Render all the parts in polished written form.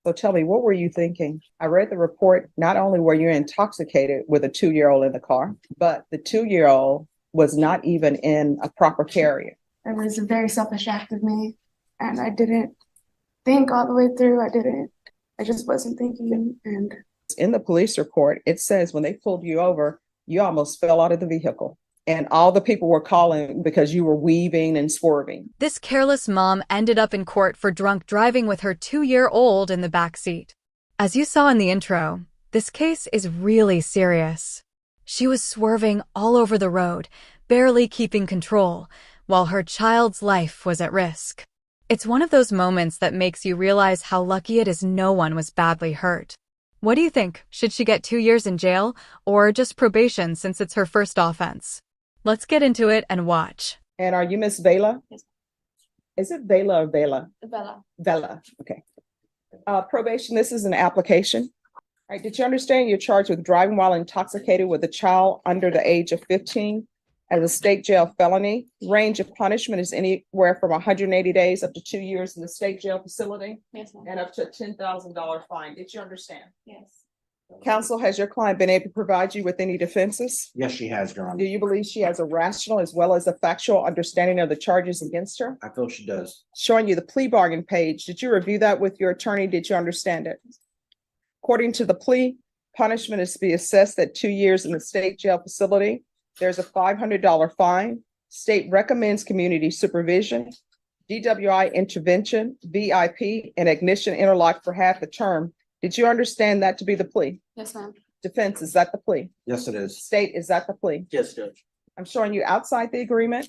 So tell me, what were you thinking? I read the report. Not only were you intoxicated with a 2-year-old in the car, but the 2-year-old was not even in a proper carrier. It was a very selfish act of me, and I didn't think all the way through. I just wasn't thinking. And In the police report, it says when they pulled you over, you almost fell out of the vehicle. And all the people were calling because you were weaving and swerving. This careless mom ended up in court for drunk driving with her 2-year-old in the back seat. As you saw in the intro, this case is really serious. She was swerving all over the road, barely keeping control, while her child's life was at risk. It's one of those moments that makes you realize how lucky it is no one was badly hurt. What do you think? Should she get 2 years in jail or just probation since it's her first offense? Let's get into it and watch. And are you Miss Vela? Yes. Is it Vela or Vela? Bella. Vela. Okay. Probation, this is an application. All right. Did you understand you're charged with driving while intoxicated with a child under the age of 15 as a state jail felony? Range of punishment is anywhere from 180 days up to 2 years in the state jail facility. Yes, ma'am. And up to a $10,000 fine. Did you understand? Yes. Counsel, has your client been able to provide you with any defenses? Yes, she has, Your Do Honor. you believe she has a rational as well as a factual understanding of the charges against her? I feel she does. Showing you the plea bargain page. Did you review that with your attorney? Did you understand it? According to the plea, punishment is to be assessed at 2 years in the state jail facility. There's a $500 fine. State recommends community supervision, DWI intervention, VIP, and ignition interlock for half the term. Did you understand that to be the plea? Yes, ma'am. Defense, is that the plea? Yes, it is. State, is that the plea? Yes, Judge. I'm showing you outside the agreement.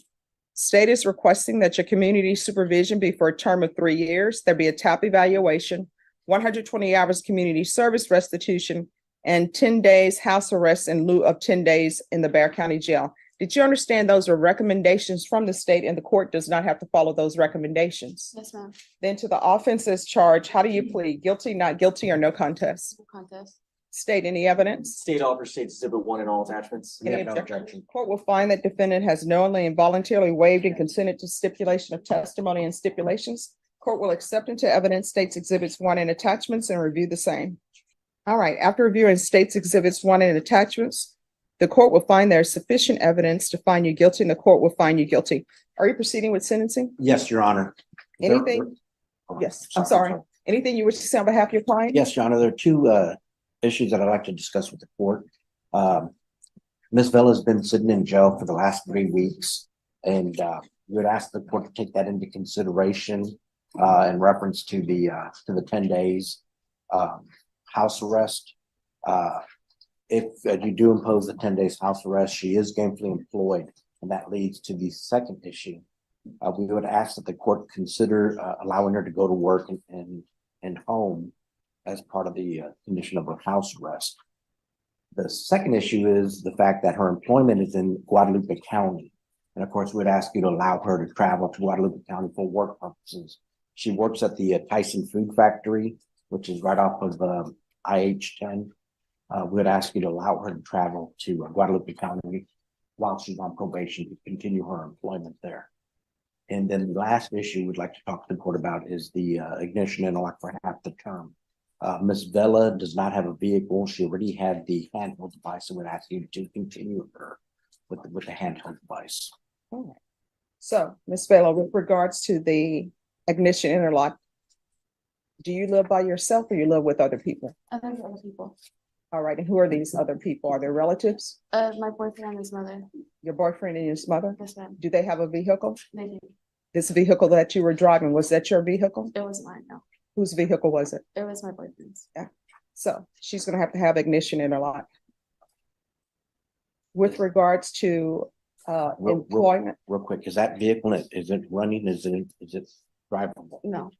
State is requesting that your community supervision be for a term of 3 years. There be a TAP evaluation, 120 hours community service restitution, and 10 days house arrest in lieu of 10 days in the Bexar County Jail. Did you understand those are recommendations from the state and the court does not have to follow those recommendations? Yes, ma'am. Then to the offenses charged, how do you plead? Guilty, not guilty, or no contest? No contest. State, any evidence? State offer states Exhibit 1 in all attachments. Any Yeah, no objection? objection. Court will find that defendant has knowingly and voluntarily waived and consented to stipulation of testimony and stipulations. Court will accept into evidence states exhibits 1 and attachments and review the same. All right, after reviewing states exhibits 1 and attachments, the court will find there is sufficient evidence to find you guilty and the court will find you guilty. Are you proceeding with sentencing? Yes, Your Honor. Anything? Yes, I'm sorry. Anything you wish to say on behalf of your client? Yes, Your Honor. There are two issues that I'd like to discuss with the court. Ms. Vela has been sitting in jail for the last 3 weeks, and you would ask the court to take that into consideration in reference to the 10 days house arrest. If you do impose the 10 days house arrest, she is gainfully employed, and that leads to the second issue. We would ask that the court consider allowing her to go to work and home as part of the condition of her house arrest. The second issue is the fact that her employment is in Guadalupe County. And of course, we'd ask you to allow her to travel to Guadalupe County for work purposes. She works at the Tyson Food Factory, which is right off of IH-10. We'd ask you to allow her to travel to Guadalupe County while she's on probation to continue her employment there. And then the last issue we'd like to talk to the court about is the ignition interlock for half the term. Ms. Vela does not have a vehicle. She already had the handheld device, and would ask you to continue her with the handheld device. All right. So, Ms. Vela, with regards to the ignition interlock, do you live by yourself or you live with other people? Other people. All right, and who are these other people? Are they relatives? My boyfriend and his mother. Your boyfriend and his mother? Yes, ma'am. Do they have a vehicle? They do. This vehicle that you were driving, was that your vehicle? It was mine, no. Whose vehicle was it? It was my boyfriend's. So she's gonna have to have ignition interlock. With regards to employment, Real quick, is that vehicle, is it running? Is it drivable? No.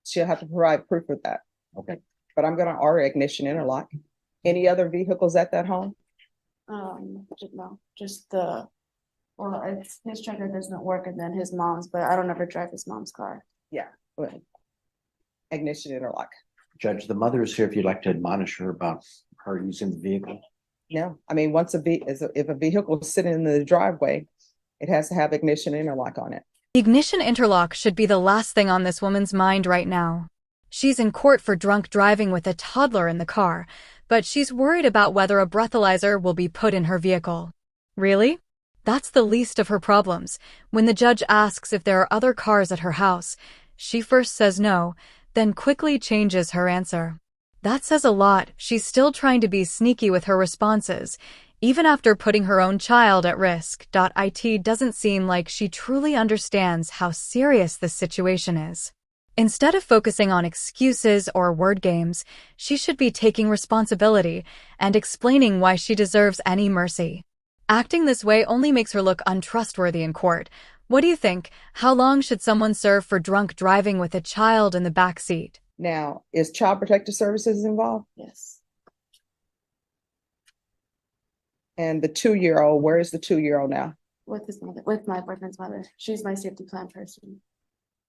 she'll have to provide proof of that. Okay. But I'm gonna order ignition interlock. Any other vehicles at that home? No, just it's his trigger doesn't work and then his mom's, but I don't ever drive his mom's car. Yeah, well, ignition interlock. Judge, the mother is here if you'd like to admonish her about her using the vehicle. No, I mean, if a vehicle is sitting in the driveway, it has to have ignition interlock on it. The ignition interlock should be the last thing on this woman's mind right now. She's in court for drunk driving with a toddler in the car, but she's worried about whether a breathalyzer will be put in her vehicle. Really? That's the least of her problems. When the judge asks if there are other cars at her house, she first says no, then quickly changes her answer. That says a lot. She's still trying to be sneaky with her responses, even after putting her own child at risk. It doesn't seem like she truly understands how serious this situation is. Instead of focusing on excuses or word games, she should be taking responsibility and explaining why she deserves any mercy. Acting this way only makes her look untrustworthy in court. What do you think? How long should someone serve for drunk driving with a child in the back seat? Now, is Child Protective Services involved? Yes. And the 2-year-old, where is the 2-year-old now? With his mother, with my boyfriend's mother. She's my safety plan person.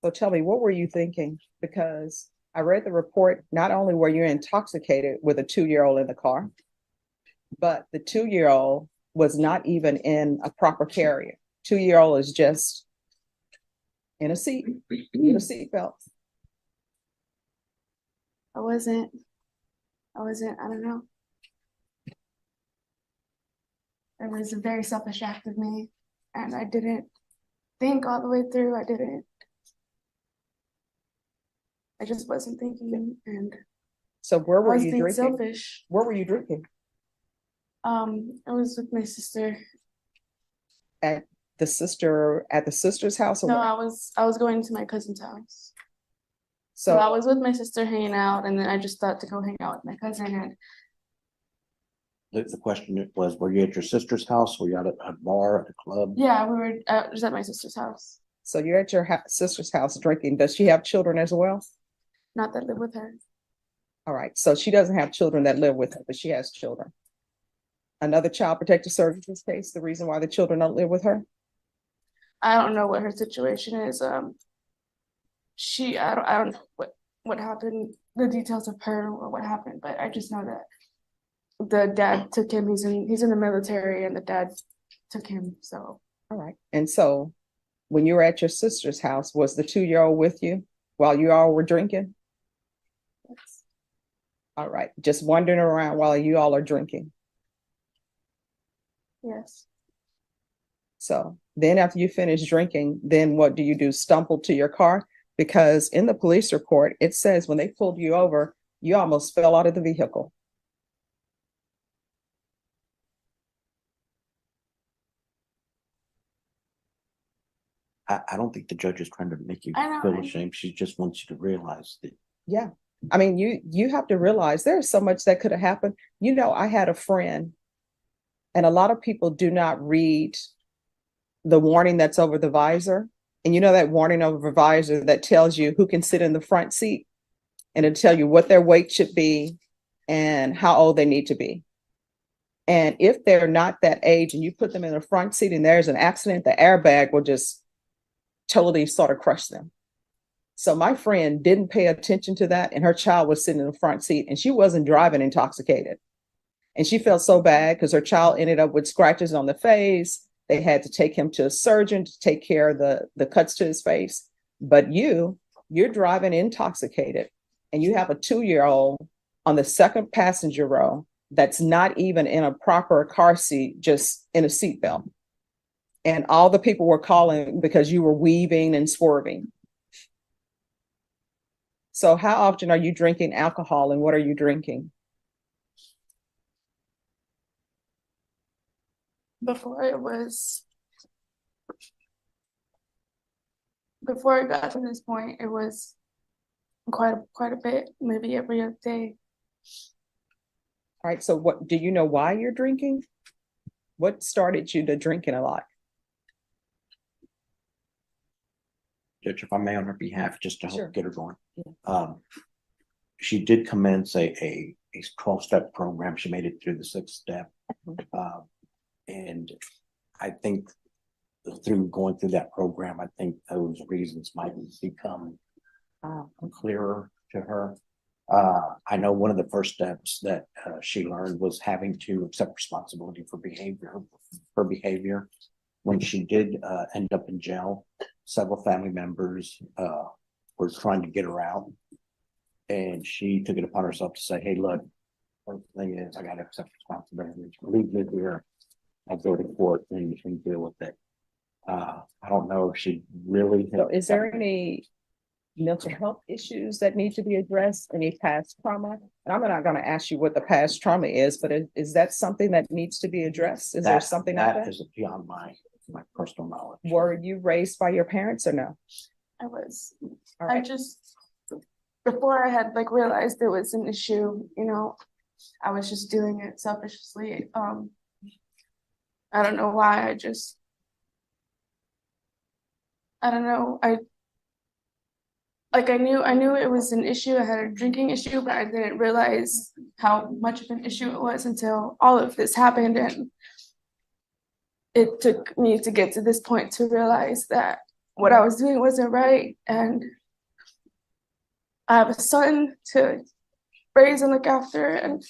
So tell me, what were you thinking? Because I read the report, not only were you intoxicated with a 2-year-old in the car, but the 2-year-old was not even in a proper carrier. 2-year-old is just in a seat, with a seatbelt. I wasn't, I don't know. It was a very selfish act of me, and I didn't think all the way through. I just wasn't thinking, and So where I were was you being drinking? selfish. Where were you drinking? I was with my sister. At the sister's house? Or No, what? I was going to my cousin's house. So I was with my sister hanging out, and then I just thought to go hang out with my cousin, and The question was, were you at your sister's house? Were you at a bar, at a club? yeah, we were just at my sister's house. so you're at your sister's house drinking. Does she have children as well? Not that live with her. All right. So she doesn't have children that live with her, but she has children. Another Child Protective Services case, the reason why the children don't live with her? I don't know what her situation is. I don't know what happened, the details of her or what happened, but I just know that the dad took him. He's in the military, and the dad took him. So All right. And so when you were at your sister's house, was the 2-year-old with you while you all were drinking? yes. All right. Just wandering around while you all are drinking. Yes. So then after you finish drinking, then what do you do? Stumble to your car? Because in the police report, it says when they pulled you over, you almost fell out of the vehicle. I don't think the judge is trying to make you I know, feel I- ashamed. She just wants you to realize that. Yeah. I mean, you have to realize there's so much that could have happened. You know, I had a friend, and a lot of people do not read the warning that's over the visor. And you know that warning over the visor that tells you who can sit in the front seat, and it'll tell you what their weight should be and how old they need to be. And if they're not that age and you put them in the front seat and there's an accident, the airbag will just totally sort of crush them. So my friend didn't pay attention to that, and her child was sitting in the front seat, and she wasn't driving intoxicated. And she felt so bad because her child ended up with scratches on the face. They had to take him to a surgeon to take care of the cuts to his face. But you're driving intoxicated, and you have a 2-year-old on the second passenger row that's not even in a proper car seat, just in a seatbelt. And all the people were calling because you were weaving and swerving. So how often are you drinking alcohol, and what are you drinking? Before it got to this point, it was quite a bit, maybe every other day. All right. So what do you know why you're drinking? What started you to drinking a lot? Judge, if I may, on her behalf, just to Sure. help get her going. Yeah. She did commence a 12-step program. She made it through the 6th step. And I think through going through that program, I think those reasons might become clearer to her. I know one of the first steps that she learned was having to accept responsibility for her behavior. When she did end up in jail, several family members were trying to get her out. And she took it upon herself to say, hey, look, first thing is I gotta accept responsibility. Leave it here. I'll go to court and deal with it. I don't know if she really. So is there any mental health issues that need to be addressed, any past trauma? And I'm not gonna ask you what the past trauma is, but is that something that needs to be addressed? Is there something like That that? is beyond my personal knowledge. Were you raised by your parents or no? I was, All I right. just, before I had like realized it was an issue, you know, I was just doing it selfishly. I don't know why, I don't know, I knew it was an issue. I had a drinking issue, but I didn't realize how much of an issue it was until all of this happened. And it took me to get to this point to realize that what I was doing wasn't right. And I have a son to raise and look after, and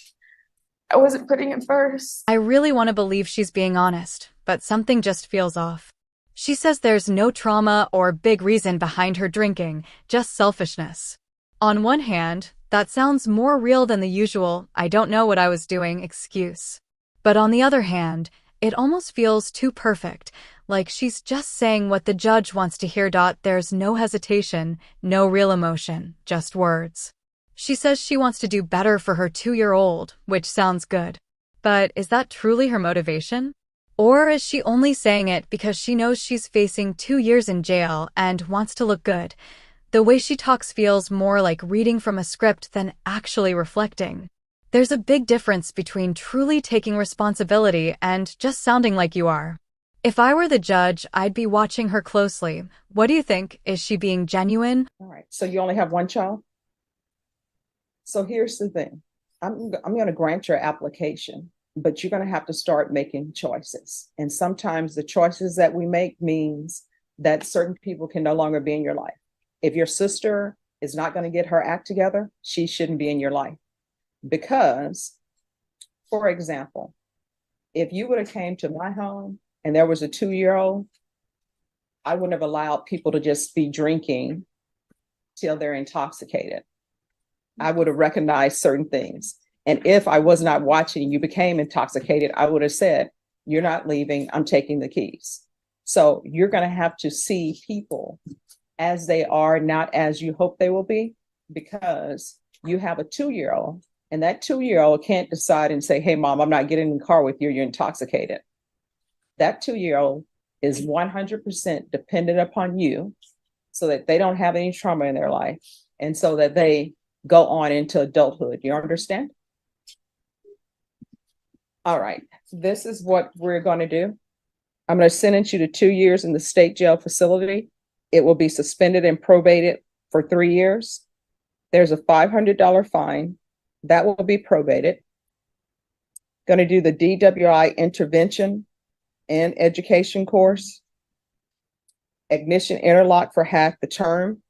I wasn't putting him first. I really want to believe she's being honest, but something just feels off. She says there's no trauma or big reason behind her drinking, just selfishness. On one hand, that sounds more real than the usual "I don't know what I was doing" excuse. But on the other hand, it almost feels too perfect, like she's just saying what the judge wants to hear. There's no hesitation, no real emotion, just words. She says she wants to do better for her 2-year-old, which sounds good. But is that truly her motivation? Or is she only saying it because she knows she's facing 2 years in jail and wants to look good? The way she talks feels more like reading from a script than actually reflecting. There's a big difference between truly taking responsibility and just sounding like you are. If I were the judge, I'd be watching her closely. What do you think? Is she being genuine? All right. So you only have one child? So here's the thing. I'm gonna grant your application, but you're gonna have to start making choices. And sometimes the choices that we make means that certain people can no longer be in your life. If your sister is not gonna get her act together, she shouldn't be in your life. Because, for example, if you would have came to my home and there was a 2-year-old, I wouldn't have allowed people to just be drinking till they're intoxicated. I would have recognized certain things. And if I was not watching, you became intoxicated, I would have said, you're not leaving, I'm taking the keys. So you're going to have to see people as they are, not as you hope they will be, because you have a 2-year-old, and that 2-year-old can't decide and say, hey, mom, I'm not getting in the car with you, you're intoxicated. That 2-year-old is 100% dependent upon you so that they don't have any trauma in their life and so that they go on into adulthood. You understand? All right. This is what we're going to do. I'm going to sentence you to 2 years in the state jail facility. It will be suspended and probated for 3 years. There's a $500 fine that will be probated. Going to do the DWI intervention and education course. Ignition interlock for half the term.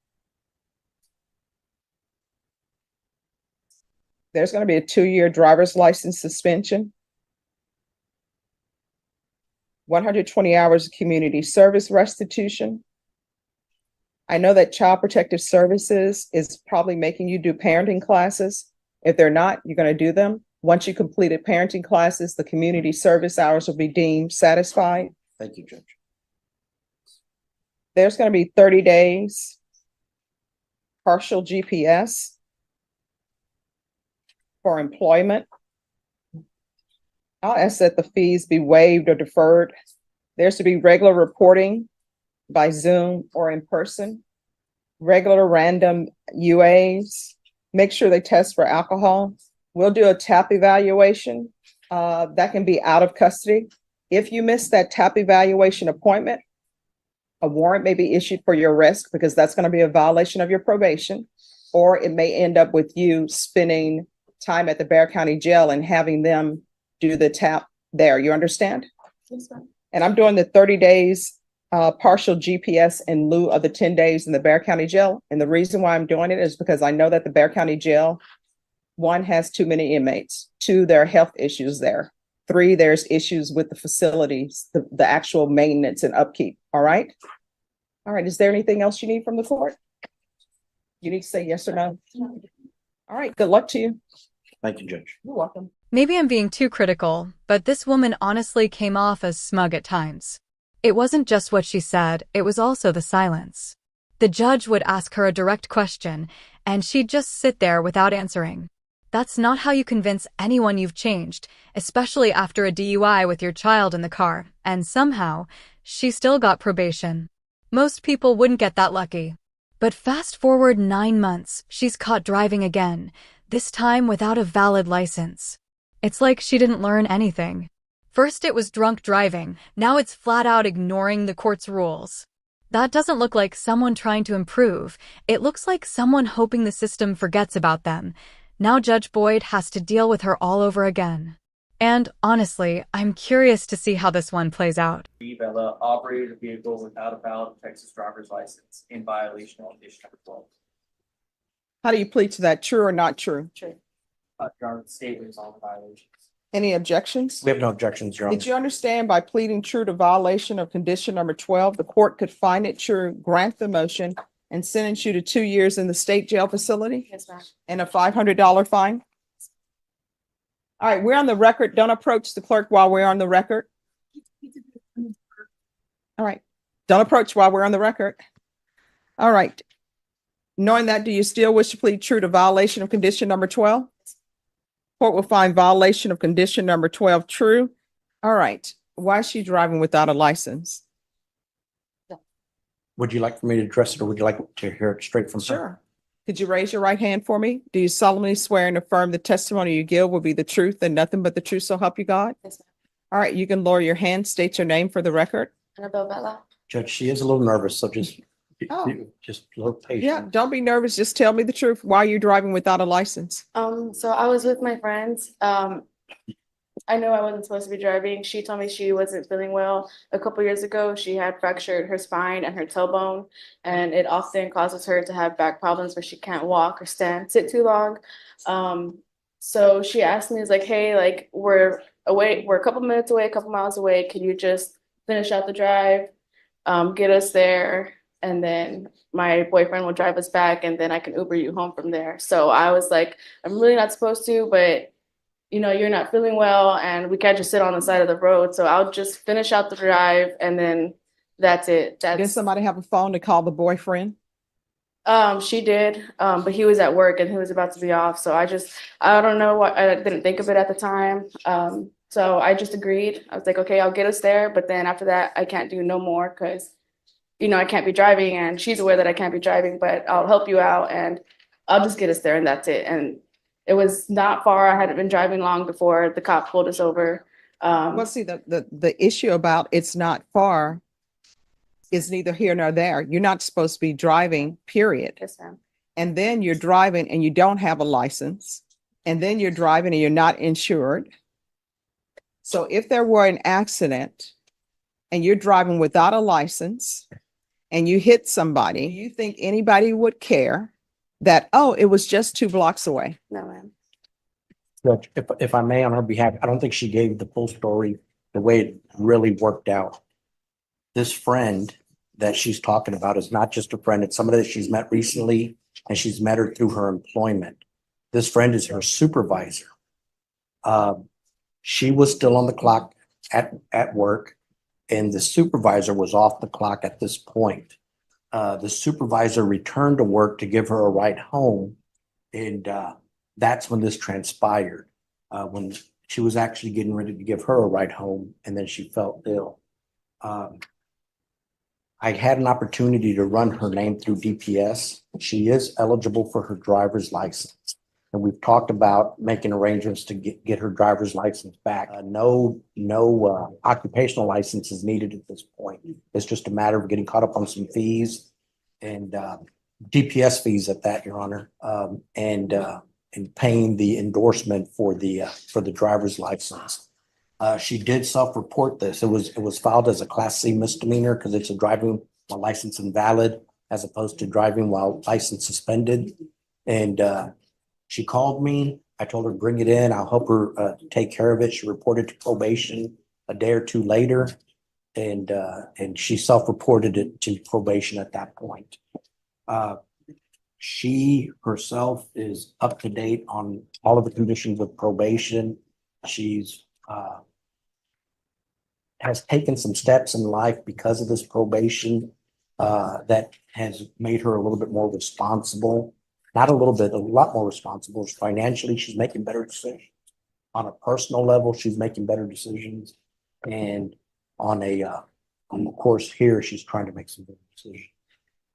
There's going to be a 2-year driver's license suspension. 120 hours of community service restitution. I know that Child Protective Services is probably making you do parenting classes. If they're not, you're going to do them. Once you completed parenting classes, the community service hours will be deemed satisfied. Thank you, Judge. There's going to be 30 days partial GPS for employment. I'll ask that the fees be waived or deferred. There's to be regular reporting by Zoom or in person, regular random UAs, make sure they test for alcohol. We'll do a TAP evaluation that can be out of custody. If you miss that TAP evaluation appointment, a warrant may be issued for your arrest because that's going to be a violation of your probation, or it may end up with you spending time at the Bexar County Jail and having them do the TAP there. You understand? Yes, ma'am. And I'm doing the 30 days partial GPS in lieu of the 10 days in the Bexar County Jail. And the reason why I'm doing it is because I know that the Bexar County Jail, 1, has too many inmates. 2, there are health issues there. 3, there's issues with the facilities, the actual maintenance and upkeep. All right. All right. Is there anything else you need from the court? You need to say yes or no. All right, good luck to you. Thank you, Judge. You're welcome. Maybe I'm being too critical, but this woman honestly came off as smug at times. It wasn't just what she said, it was also the silence. The judge would ask her a direct question, and she'd just sit there without answering. That's not how you convince anyone you've changed, especially after a DUI with your child in the car, and somehow, she still got probation. Most people wouldn't get that lucky. But fast forward 9 months, she's caught driving again, this time without a valid license. It's like she didn't learn anything. First it was drunk driving, now it's flat out ignoring the court's rules. That doesn't look like someone trying to improve, it looks like someone hoping the system forgets about them. Now Judge Boyd has to deal with her all over again. And honestly, I'm curious to see how this one plays out. Bella operated a vehicle without a valid Texas driver's license in violation of condition number 12. How do you plead to that? True or not true? Your Honor, the statement is on the violations. Any objections? We have no objections, Your Honor. Did you understand by pleading true to violation of condition number 12, the court could find it true, grant the motion, and sentence you to 2 years in the state jail facility Yes, ma'am. and a $500 fine? All right, we're on the record. Don't approach the clerk while we're on the record. All right, don't approach while we're on the record. All right. Knowing that, do you still wish to plead true to violation of condition number 12? Court will find violation of condition number 12 true. All right. Why is she driving without a license? Would you like for me to address it, or would you like to hear it straight from her? Sure. Could you raise your right hand for me? Do you solemnly swear and affirm the testimony you give will be the truth and nothing but the truth, so help you God? Yes, ma'am. All right, you can lower your hand, state your name for the record. Annabelle Bella. Judge, she is a little nervous, so just Oh. just a little patient. Yeah, don't be nervous. Just tell me the truth. Why are you driving without a license? So I was with my friends. I know I wasn't supposed to be driving. She told me she wasn't feeling well. A couple years ago, she had fractured her spine and her tailbone, and it often causes her to have back problems where she can't walk or sit too long. So she asked me, is like, hey, like we're a couple minutes away, a couple miles away. Can you just finish out the drive, get us there, and then my boyfriend will drive us back, and then I can Uber you home from there. So I was like, I'm really not supposed to, but you know, you're not feeling well and we can't just sit on the side of the road. So I'll just finish out the drive and then that's it. Did somebody have a phone to call the boyfriend? She did, but he was at work and he was about to be off. So I don't know what, I didn't think of it at the time. So I just agreed. I was like, okay, I'll get us there. But then after that, I can't do no more because, you know, I can't be driving and she's aware that I can't be driving, but I'll help you out and I'll just get us there and that's it. And it was not far. I hadn't been driving long before the cop pulled us over. Well, see, the issue about it's not far is neither here nor there. You're not supposed to be driving, period. Yes, ma'am. And then you're driving and you don't have a license. And then you're driving and you're not insured. So if there were an accident and you're driving without a license and you hit somebody, you think anybody would care that, oh, it was just 2 blocks away? No, ma'am. Judge, if I may, on her behalf, I don't think she gave the full story, the way it really worked out. This friend that she's talking about is not just a friend, it's somebody that she's met recently, and she's met her through her employment. This friend is her supervisor. She was still on the clock at work, and the supervisor was off the clock at this point. The supervisor returned to work to give her a ride home, and that's when this transpired. When she was actually getting ready to give her a ride home, and then she felt ill. I had an opportunity to run her name through DPS. She is eligible for her driver's license, and we've talked about making arrangements to get her driver's license back. No occupational license is needed at this point. It's just a matter of getting caught up on some fees and DPS fees at that, Your Honor, and paying the endorsement for the driver's license. She did self-report this. It was filed as a Class C misdemeanor because it's a driving while license invalid as opposed to driving while license suspended. And she called me. I told her, bring it in. I'll help her take care of it. She reported to probation a day or two later, and she self-reported it to probation at that point. She herself is up to date on all of the conditions of probation. She's has taken some steps in life because of this probation that has made her a little bit more responsible. Not a little bit, a lot more responsible. Financially, she's making better decisions. On a personal level, she's making better decisions. And on the course here, she's trying to make some better decisions.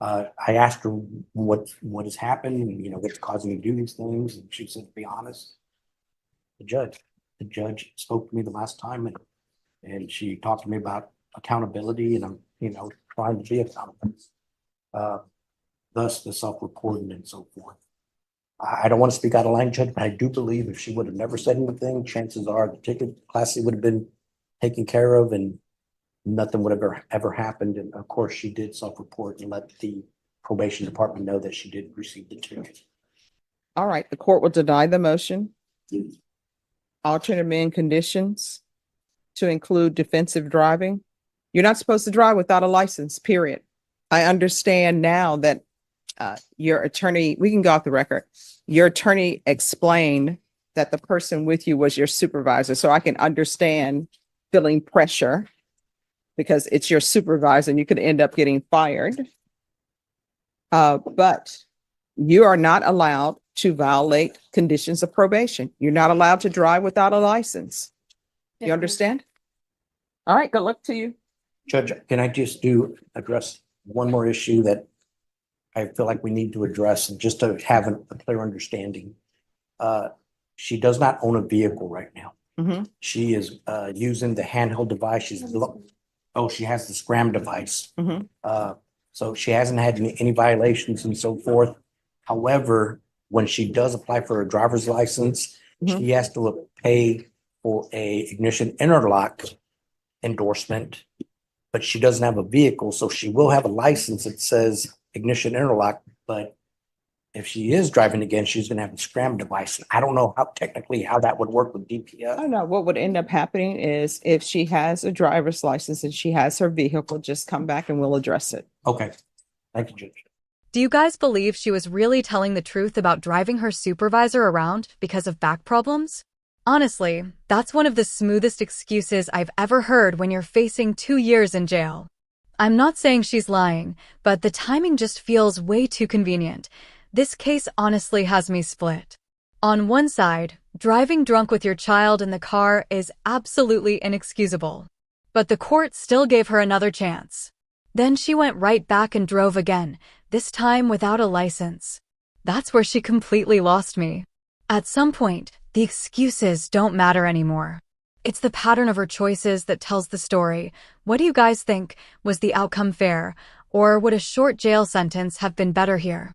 I asked her what has happened and, what's causing you to do these things. And she said, to be honest, the judge spoke to me the last time and she talked to me about accountability and I'm, trying to be accountable. Thus the self-reporting and so forth. I don't want to speak out of line, Judge, but I do believe if she would have never said anything, chances are the ticket Class C would have been taken care of and nothing would have ever happened. And of course, she did self-report and let the probation department know that she did receive the ticket. All right, the court will deny the motion. Alternate amend conditions to include defensive driving. You're not supposed to drive without a license, period. I understand now that your attorney, we can go off the record. Your attorney explained that the person with you was your supervisor. So I can understand feeling pressure because it's your supervisor and you could end up getting fired. But you are not allowed to violate conditions of probation. You're not allowed to drive without a license. You understand? All right, good luck to you. Judge, can I just address one more issue that I feel like we need to address and just to have a clear understanding. She does not own a vehicle right now. Mhm. She is using the handheld device. She has the Scram device. Mhm. So she hasn't had any violations and so forth. However, when she does apply for a driver's license, Mhm. she has to pay for a ignition interlock endorsement, but she doesn't have a vehicle, so she will have a license that says ignition interlock, but if she is driving again, she's gonna have a Scram device. I don't know how that would work with I DPS. don't know. What would end up happening is if she has a driver's license and she has her vehicle, just come back and we'll address it. Okay, thank you, Judge. Do you guys believe she was really telling the truth about driving her supervisor around because of back problems? Honestly, that's one of the smoothest excuses I've ever heard when you're facing 2 years in jail. I'm not saying she's lying, but the timing just feels way too convenient. This case honestly has me split. On one side, driving drunk with your child in the car is absolutely inexcusable. But the court still gave her another chance. Then she went right back and drove again, this time without a license. That's where she completely lost me. At some point, the excuses don't matter anymore. It's the pattern of her choices that tells the story. What do you guys think? Was the outcome fair? Or would a short jail sentence have been better here?